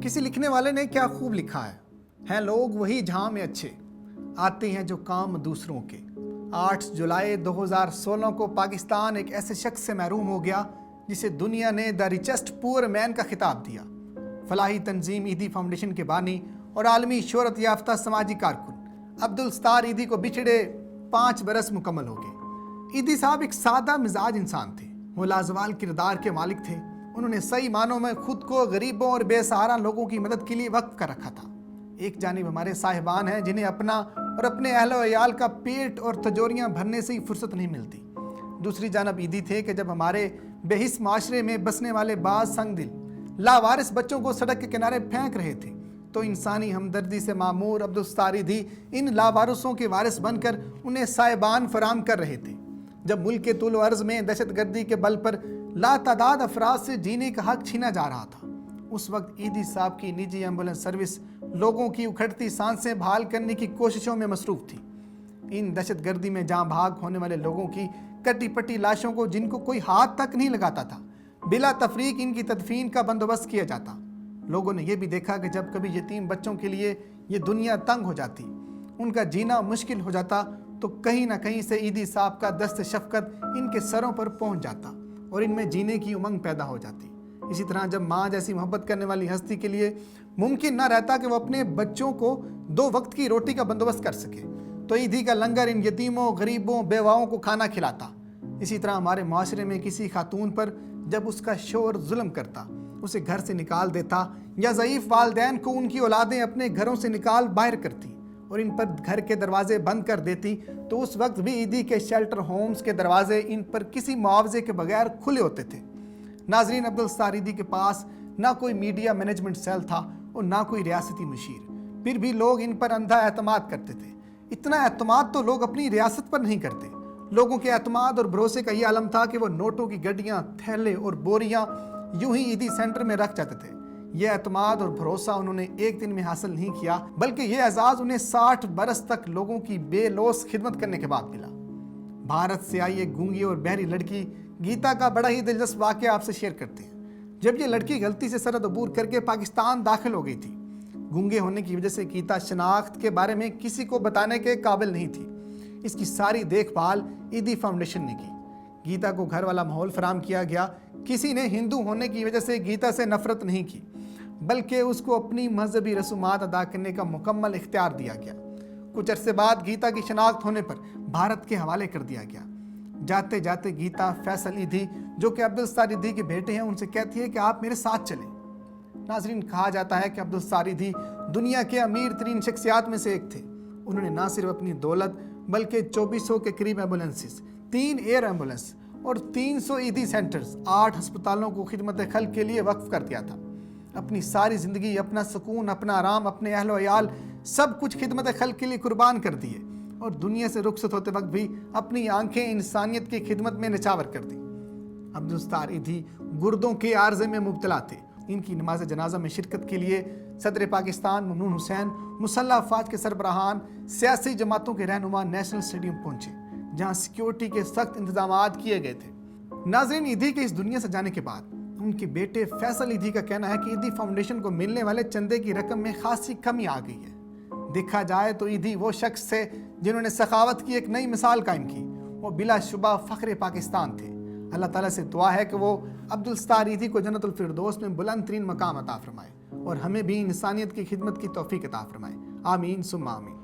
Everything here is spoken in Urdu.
کسی لکھنے والے نے کیا خوب لکھا ہے لوگ وہی جہاں میں اچھے آتے ہیں جو کام دوسروں کے۔ 8 جولائی 2016 کو پاکستان ایک ایسے شخص سے محروم ہو گیا جسے دنیا نے دی ریچسٹ پور مین کا خطاب دیا۔ فلاحی تنظیم ایدھی فاؤنڈیشن کے بانی اور عالمی شہرت یافتہ سماجی کارکن عبدالستار ایدھی کو بچھڑے 5 برس مکمل ہو گئے۔ ایدھی صاحب ایک سادہ مزاج انسان تھے۔ وہ لازوال کردار کے مالک تھے۔ انہوں نے صحیح معنوں میں خود کو غریبوں اور بے سہارا لوگوں کی مدد کے لیے وقف کر رکھا تھا۔ ایک جانب ہمارے صاحبان ہیں جنہیں اپنا اور اپنے اہل و عیال کا پیٹ اور تجوریاں بھرنے سے ہی فرصت نہیں ملتی۔ دوسری جانب ایدھی تھے کہ جب ہمارے بے حس معاشرے میں بسنے والے بعض سنگ دل لاوارث بچوں کو سڑک کے کنارے پھینک رہے تھے تو انسانی ہمدردی سے معمور عبدالستار ایدھی ان لاوارثوں کے وارث بن کر انہیں سائبان فراہم کر رہے تھے۔ جب ملک کے طول و عرض میں دہشت گردی کے بل پر لاتعداد افراد سے جینے کا حق چھینا جا رہا تھا، اس وقت ایدھی صاحب کی نجی ایمبولنس سروس لوگوں کی اکھڑتی سانسیں بحال کرنے کی کوششوں میں مصروف تھی۔ ان دہشت گردی میں جاں بھاگ ہونے والے لوگوں کی کٹی پٹی لاشوں کو جن کو کوئی ہاتھ تک نہیں لگاتا تھا بلا تفریق ان کی تدفین کا بندوبست کیا جاتا۔ لوگوں نے یہ بھی دیکھا کہ جب کبھی یتیم بچوں کے لیے یہ دنیا تنگ ہو جاتی، ان کا جینا مشکل ہو جاتا تو کہیں نہ کہیں سے ایدھی صاحب کا دست شفقت ان کے سروں پر پہنچ جاتا اور ان میں جینے کی امنگ پیدا ہو جاتی۔ اسی طرح جب ماں جیسی محبت کرنے والی ہستی کے لیے ممکن نہ رہتا کہ وہ اپنے بچوں کو 2 وقت کی روٹی کا بندوبست کر سکے تو ایدھی کا لنگر ان یتیموں، غریبوں، بیواؤں کو کھانا کھلاتا۔ اسی طرح ہمارے معاشرے میں کسی خاتون پر جب اس کا شوہر ظلم کرتا، اسے گھر سے نکال دیتا یا ضعیف والدین کو ان کی اولادیں اپنے گھروں سے نکال باہر کرتی اور ان پر گھر کے دروازے بند کر دیتی تو اس وقت بھی ایدھی کے شیلٹر ہومز کے دروازے ان پر کسی معاوضے کے بغیر کھلے ہوتے تھے۔ ناظرین، عبدالستار ایدھی کے پاس نہ کوئی میڈیا مینجمنٹ سیل تھا اور نہ کوئی ریاستی مشیر، پھر بھی لوگ ان پر اندھا اعتماد کرتے تھے۔ اتنا اعتماد تو لوگ اپنی ریاست پر نہیں کرتے۔ لوگوں کے اعتماد اور بھروسے کا یہ عالم تھا کہ وہ نوٹوں کی گڈیاں، تھیلے اور بوریاں یوں ہی ایدھی سینٹر میں رکھ جاتے تھے۔ یہ اعتماد اور بھروسہ انہوں نے ایک دن میں حاصل نہیں کیا، بلکہ یہ اعزاز انہیں 60 برس تک لوگوں کی بے لوث خدمت کرنے کے بعد ملا۔ بھارت سے آئی ایک گونگی اور بہری لڑکی گیتا کا بڑا ہی دلچسپ واقعہ آپ سے شیئر کرتے ہیں۔ جب یہ لڑکی غلطی سے سرحد عبور کر کے پاکستان داخل ہو گئی تھی، گونگے ہونے کی وجہ سے گیتا شناخت کے بارے میں کسی کو بتانے کے قابل نہیں تھی۔ اس کی ساری دیکھ بھال ایدھی فاؤنڈیشن نے کی۔ گیتا کو گھر والا ماحول فراہم کیا گیا۔ کسی نے ہندو ہونے کی وجہ سے گیتا سے نفرت نہیں کی، بلکہ اس کو اپنی مذہبی رسومات ادا کرنے کا مکمل اختیار دیا گیا۔ کچھ عرصے بعد گیتا کی شناخت ہونے پر بھارت کے حوالے کر دیا گیا۔ جاتے جاتے گیتا فیصل ایدھی جو کہ عبدالستار ایدھی کے بیٹے ہیں ان سے کہتی ہے کہ آپ میرے ساتھ چلیں۔ ناظرین، کہا جاتا ہے کہ عبدالستار ایدھی دنیا کے امیر ترین شخصیات میں سے ایک تھے۔ انہوں نے نہ صرف اپنی دولت بلکہ 2400 کے قریب ایمبولنسز، 3 ایئر ایمبولنس اور 300 ایدھی سینٹرز، 8 ہسپتالوں کو خدمت خلق کے لیے وقف کر دیا تھا۔ اپنی ساری زندگی، اپنا سکون، اپنا آرام، اپنے اہل و عیال سب کچھ خدمت خلق کے لیے قربان کر دیے اور دنیا سے رخصت ہوتے وقت بھی اپنی آنکھیں انسانیت کی خدمت میں نچھاور کر دی۔ عبدالستار ایدھی گردوں کے عارضے میں مبتلا تھے۔ ان کی نماز جنازہ میں شرکت کے لیے صدر پاکستان ممنون حسین، مسلح افواج کے سربراہان، سیاسی جماعتوں کے رہنما نیشنل اسٹیڈیم پہنچے جہاں سیکیورٹی کے سخت انتظامات کیے گئے تھے۔ ناظرین، ایدھی کے اس دنیا سے جانے کے بعد ان کے بیٹے فیصل ایدھی کا کہنا ہے کہ ایدھی فاؤنڈیشن کو ملنے والے چندے کی رقم میں خاصی کمی آ گئی ہے۔ دیکھا جائے تو ایدھی وہ شخص تھے جنہوں نے سخاوت کی ایک نئی مثال قائم کی۔ وہ بلا شبہ فخر پاکستان تھے۔ اللہ تعالیٰ سے دعا ہے کہ وہ عبدالستار ایدھی کو جنت الفردوس میں بلند ترین مقام عطا فرمائے اور ہمیں بھی انسانیت کی خدمت کی توفیق عطا فرمائے۔ آمین ثم آمین۔